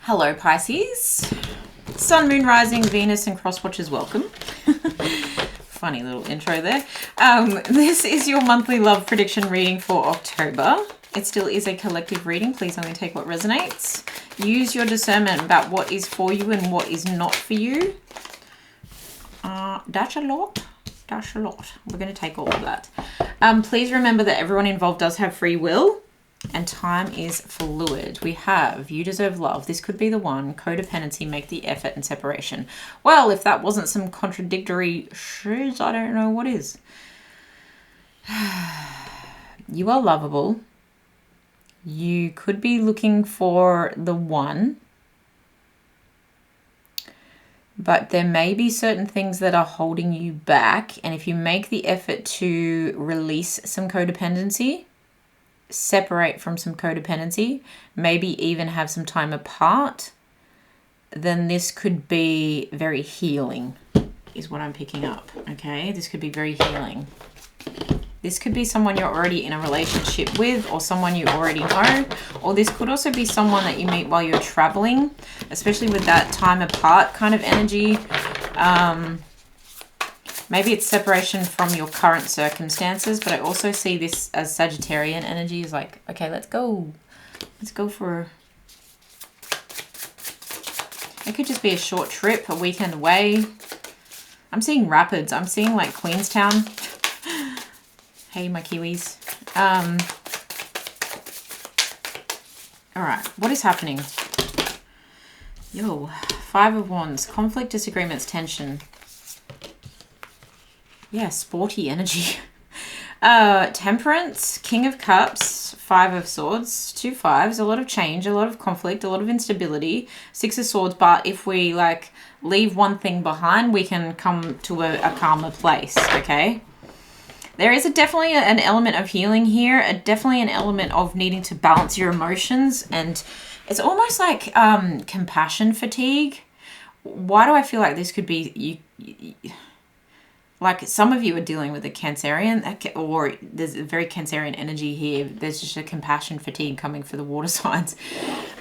Hello Pisces, Sun, Moon, Rising, Venus and Crosswatchers, welcome. Funny little intro there. This is your monthly love prediction reading for October. It still is a collective reading. Please only take what resonates. Use your discernment about what is for you and what is not for you. That's a lot. That's a lot. We're going to take all of that. Please remember that everyone involved does have free will. And time is fluid. We have you deserve love. This could be the one. Codependency, make the effort, and separation. Well, if that wasn't some contradictory shoes, I don't know what is. You are lovable. You could be looking for the one. But there may be certain things that are holding you back. And if you make the effort to release some codependency, separate from some codependency, maybe even have some time apart, then this could be very healing, is what I'm picking up. Okay, this could be very healing. This could be someone you're already in a relationship with, or someone you already know, or this could also be someone that you meet while you're traveling, especially with that time apart kind of energy. Maybe it's separation from your current circumstances, but I also see this as Sagittarian energy. Is like, okay, let's go. Let's go for... It could just be a short trip, a weekend away. I'm seeing rapids. I'm seeing like Queenstown. Hey, my Kiwis. All right, what is happening? Yo, 5 of Wands. Conflict, disagreements, tension. Yeah, sporty energy. Temperance, King of Cups, 5 of Swords, 2 5s, a lot of change, a lot of conflict, a lot of instability, 6 of Swords, but if we like leave one thing behind, we can come to a calmer place, okay? There is definitely an element of healing here, definitely an element of needing to balance your emotions, and it's almost like compassion fatigue. Why do I feel like this could be you like some of you are dealing with a Cancerian, or there's a very Cancerian energy here. There's just a compassion fatigue coming for the water signs.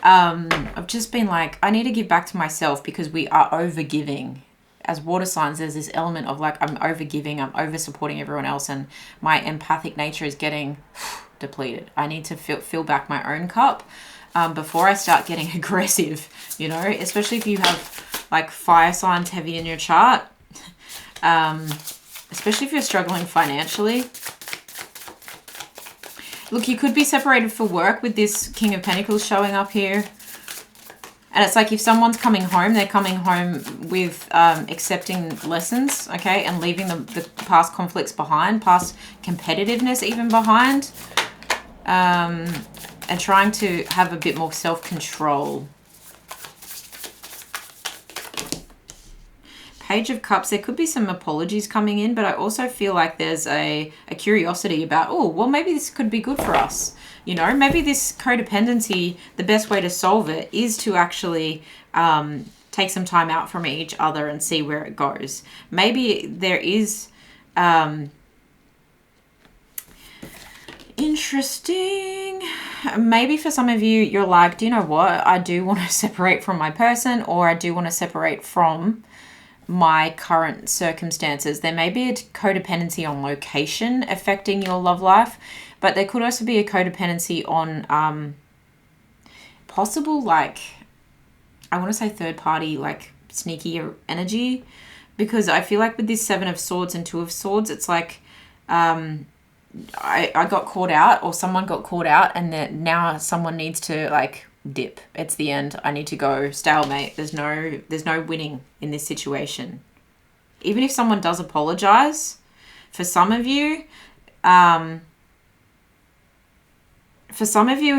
I've just been like, I need to give back to myself because we are overgiving. As water signs, there's this element of like, I'm overgiving, I'm over supporting everyone else, and my empathic nature is getting depleted. I need to fill back my own cup before I start getting aggressive, you know, especially if you have like fire signs heavy in your chart. Especially if you're struggling financially. Look, you could be separated for work with this King of Pentacles showing up here. And it's like if someone's coming home, they're coming home with accepting lessons, okay, and leaving the past conflicts behind, past competitiveness even behind, and trying to have a bit more self-control. Page of Cups, there could be some apologies coming in, but I also feel like there's a curiosity about, oh, well, maybe this could be good for us. You know, maybe this codependency, the best way to solve it is to actually take some time out from each other and see where it goes. Maybe there is... interesting. Maybe for some of you, you're like, do you know what? I do want to separate from my person, or I do want to separate from my current circumstances. There may be a codependency on location affecting your love life, but there could also be a codependency on possible, like, I want to say third party, like sneaky energy, because I feel like with this 7 of Swords and 2 of Swords, it's like I got caught out, or someone got caught out, and that now someone needs to like dip. It's the end. I need to go. Stalemate. There's no winning in this situation. Even if someone does apologize, for some of you, if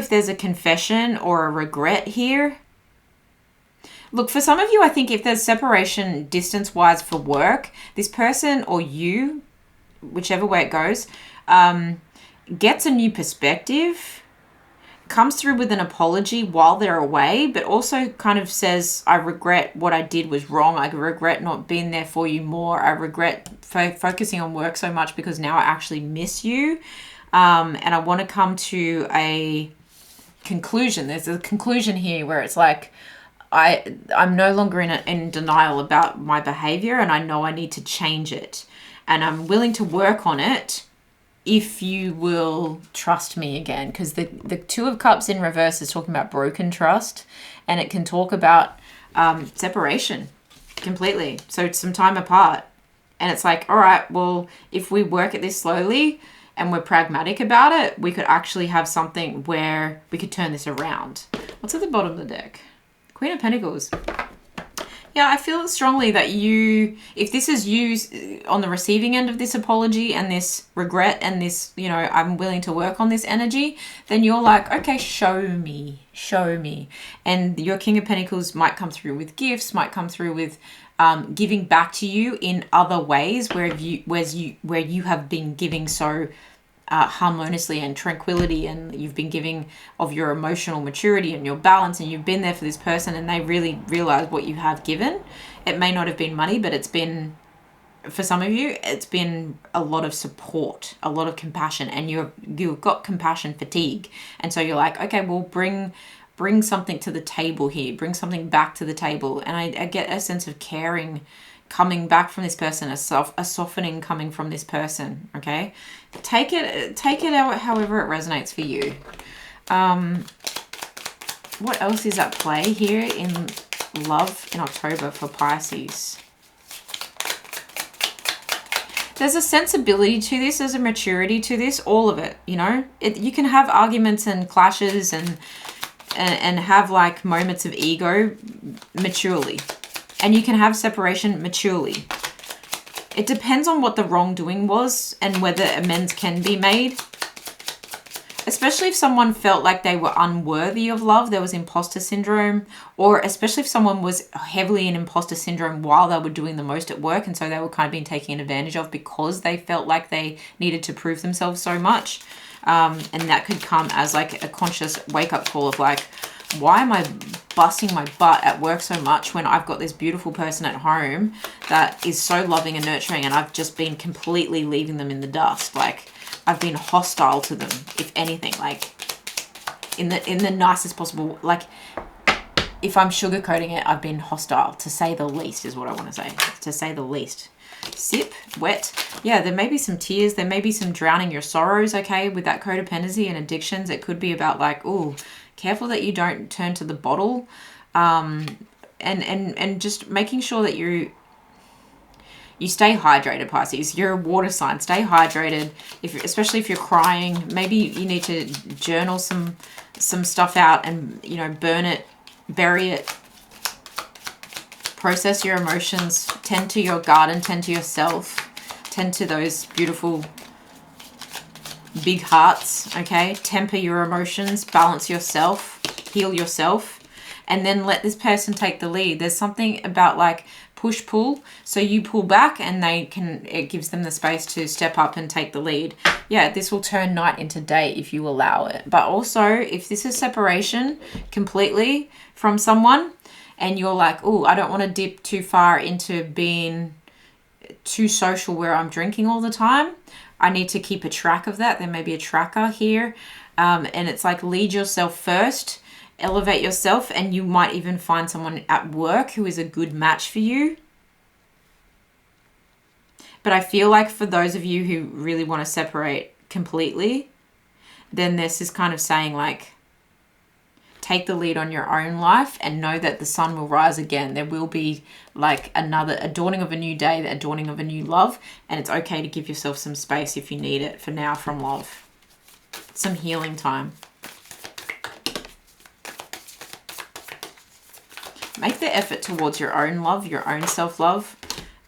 there's a confession or a regret here, look, for some of you, I think if there's separation distance-wise for work, this person or you, whichever way it goes, gets a new perspective, comes through with an apology while they're away, but also kind of says, I regret what I did was wrong. I regret not being there for you more. I regret focusing on work so much because now I actually miss you. And I want to come to a conclusion. There's a conclusion here where it's like, I'm no longer in denial about my behavior, and I know I need to change it. And I'm willing to work on it if you will trust me again. Because the Two of Cups in reverse is talking about broken trust, and it can talk about separation completely. So it's some time apart. And it's like, all right, well, if we work at this slowly and we're pragmatic about it, we could actually have something where we could turn this around. What's at the bottom of the deck? Queen of Pentacles. Yeah, I feel strongly that if this is you on the receiving end of this apology and this regret and this, I'm willing to work on this energy, then you're like, okay, show me. And your King of Pentacles might come through with gifts, might come through with giving back to you in other ways where you have been giving so harmoniously and tranquility, and you've been giving of your emotional maturity and your balance, and you've been there for this person and they really realize what you have given. It may not have been money, but it's been, for some of you, it's been a lot of support, a lot of compassion, and you've got compassion fatigue. And so you're like, okay, well, bring something to the table here, bring something back to the table. And I get a sense of caring coming back from this person, a softening coming from this person. Okay, take it out however it resonates for you. What else is at play here in love in October for Pisces? There's a sensibility to this, there's a maturity to this, all of it. You can have arguments and clashes and have like moments of ego maturely. And you can have separation maturely. It depends on what the wrongdoing was and whether amends can be made. Especially if someone felt like they were unworthy of love, there was imposter syndrome, or especially if someone was heavily in imposter syndrome while they were doing the most at work, and so they were kind of being taken advantage of because they felt like they needed to prove themselves so much. And that could come as like a conscious wake-up call of like, why am I busting my butt at work so much when I've got this beautiful person at home that is so loving and nurturing, and I've just been completely leaving them in the dust? Like, I've been hostile to them, if anything, like in the nicest possible, like if I'm sugarcoating it, I've been hostile, to say the least, is what I want to say the least. Sip, wet. Yeah, there may be some tears. There may be some drowning your sorrows, okay, with that codependency and addictions. It could be about like, oh, careful that you don't turn to the bottle. And just making sure that you stay hydrated, Pisces. You're a water sign. Stay hydrated. Especially if you're crying, maybe you need to journal some stuff out and, burn it, bury it. Process your emotions, tend to your garden, tend to yourself, tend to those beautiful big hearts, okay? Temper your emotions, balance yourself, heal yourself, and then let this person take the lead. There's something about like push-pull, so you pull back and it gives them the space to step up and take the lead. Yeah, this will turn night into day if you allow it. But also, if this is separation completely from someone, and you're like, oh, I don't want to dip too far into being too social where I'm drinking all the time. I need to keep a track of that. There may be a tracker here. And it's like, lead yourself first, elevate yourself, and you might even find someone at work who is a good match for you. But I feel like for those of you who really want to separate completely, then this is kind of saying like, take the lead on your own life and know that the sun will rise again. There will be like a dawning of a new day, a dawning of a new love. And it's okay to give yourself some space if you need it for now from love. Some healing time. Make the effort towards your own love, your own self-love,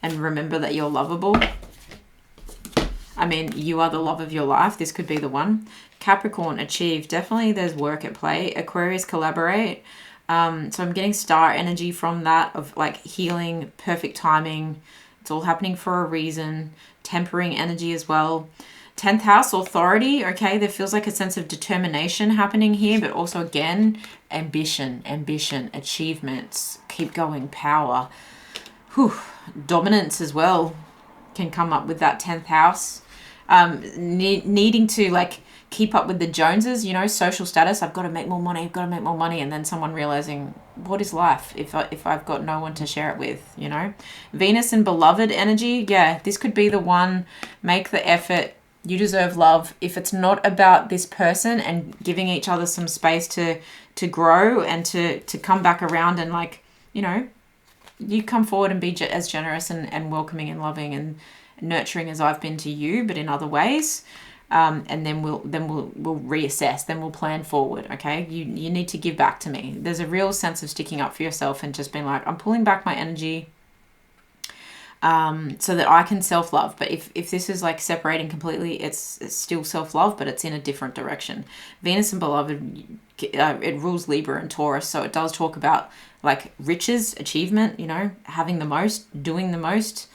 and remember that you're lovable. I mean, you are the love of your life. This could be the one. Capricorn, achieve. Definitely there's work at play. Aquarius, collaborate. So I'm getting star energy from that of like healing, perfect timing. It's all happening for a reason. Tempering energy as well. 10th house, authority. Okay, there feels like a sense of determination happening here, but also again, ambition, achievements. Keep going, power. Dominance as well can come up with that 10th house. Needing to like keep up with the Joneses, you know, social status. I've got to make more money. I've got to make more money. And then someone realizing, what is life if I've got no one to share it with, you know? Venus and beloved energy. Yeah, this could be the one. Make the effort. You deserve love. If it's not about this person and giving each other some space to grow and to come back around and, like, you know, you come forward and be as generous and welcoming and loving and nurturing as I've been to you, but in other ways. And then we'll reassess. Then we'll plan forward. Okay, you need to give back to me. There's a real sense of sticking up for yourself and just being like, I'm pulling back my energy. So that I can self-love. But if this is like separating completely, it's still self-love, but it's in a different direction. Venus and beloved, it rules Libra and Taurus. So it does talk about like riches, achievement, you know, having the most, doing the most,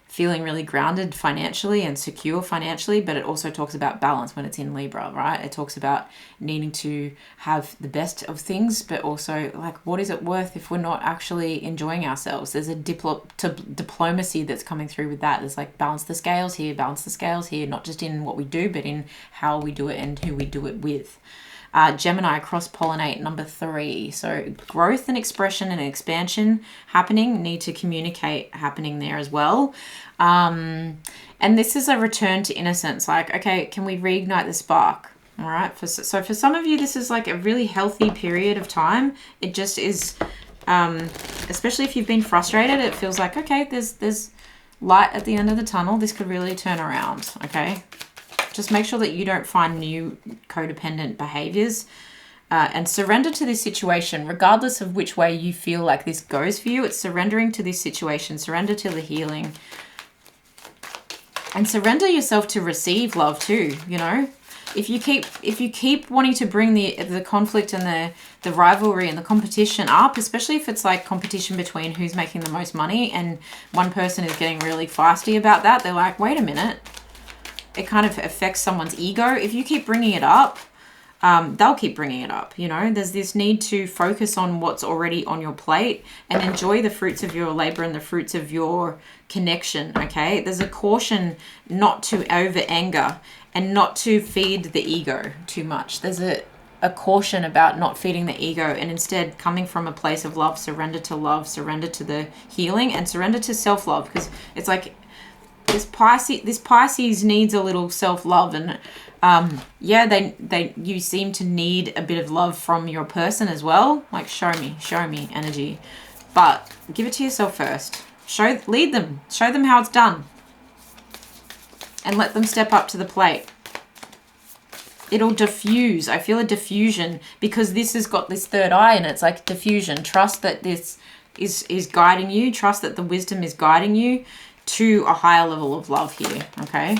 feeling really grounded financially and secure financially, but it also talks about balance when it's in Libra, right? It talks about needing to have the best of things, but also like, what is it worth if we're not actually enjoying ourselves? There's a diplomacy that's coming through with that. There's like balance the scales here, not just in what we do, but in how we do it and who we do it with. Gemini, cross-pollinate, number 3. So growth and expression and expansion happening, need to communicate happening there as well. And this is a return to innocence. Like, okay, can we reignite the spark? All right. So for some of you, this is like a really healthy period of time. It just is, especially if you've been frustrated, it feels like, okay, there's light at the end of the tunnel. This could really turn around. Okay. Just make sure that you don't find new codependent behaviors, and surrender to this situation, regardless of which way you feel like this goes for you. It's surrendering to this situation, surrender to the healing, and surrender yourself to receive love too. You know, if you keep wanting to bring the conflict and the rivalry and the competition up, especially if it's like competition between who's making the most money, and one person is getting really feisty about that, they're like, wait a minute. It kind of affects someone's ego. If you keep bringing it up, they'll keep bringing it up. You know, there's this need to focus on what's already on your plate and enjoy the fruits of your labor and the fruits of your connection. Okay, there's a caution not to over anger and not to feed the ego too much. There's a caution about not feeding the ego and instead coming from a place of love, surrender to the healing, and surrender to self-love, because it's like, this Pisces needs a little self-love, and you seem to need a bit of love from your person as well. Like, show me energy, but give it to yourself first. Lead them, show them how it's done, and let them step up to the plate. It'll diffuse. I feel a diffusion because this has got this third eye, and it's like diffusion. Trust that this is guiding you. Trust that the wisdom is guiding you to a higher level of love here. Okay.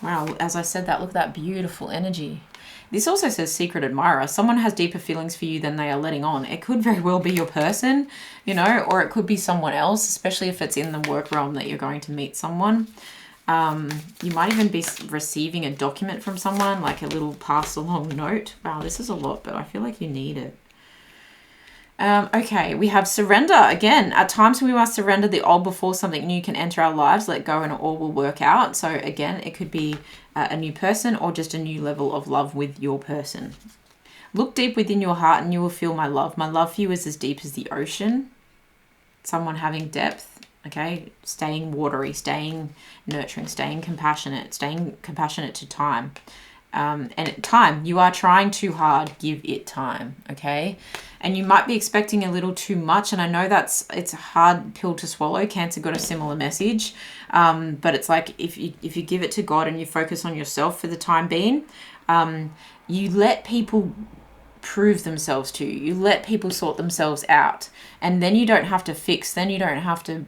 Wow. As I said that, look at that beautiful energy. This also says secret admirer. Someone has deeper feelings for you than they are letting on. It could very well be your person, you know, or it could be someone else, especially if it's in the work realm that you're going to meet someone. You might even be receiving a document from someone, like a little pass along note. Wow, this is a lot, but I feel like you need it. Okay, we have surrender again. At times we must surrender the old before something new can enter our lives. Let go and all will work out. So again, it could be a new person or just a new level of love with your person. Look deep within your heart and you will feel my love. My love for you is as deep as the ocean. Someone having depth, okay? Staying watery, staying nurturing, staying compassionate to time. And at time, you are trying too hard, give it time, okay? And you might be expecting a little too much, and I know it's a hard pill to swallow. Cancer got a similar message, but it's like if you give it to God and you focus on yourself for the time being, you let people prove themselves to you. You let people sort themselves out, and then you don't have to fix. Then you don't have to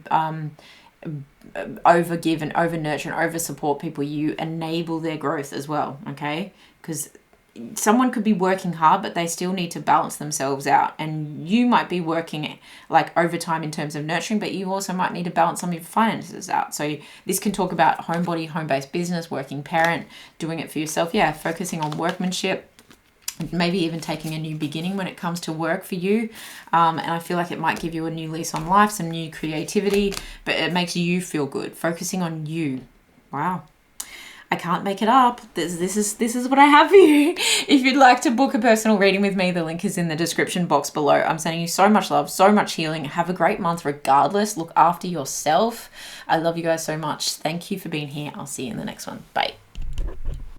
over give and over nurture and over support people. You enable their growth as well, okay? Because someone could be working hard, but they still need to balance themselves out, and you might be working like overtime in terms of nurturing, but you also might need to balance some of your finances out. So this can talk about homebody, home-based business, working parent, doing it for yourself, focusing on workmanship, maybe even taking a new beginning when it comes to work for you. And I feel like it might give you a new lease on life, some new creativity, but it makes you feel good, focusing on you. Wow. I can't make it up. This is what I have for you. If you'd like to book a personal reading with me, the link is in the description box below. I'm sending you so much love, so much healing. Have a great month regardless. Look after yourself. I love you guys so much. Thank you for being here. I'll see you in the next one. Bye.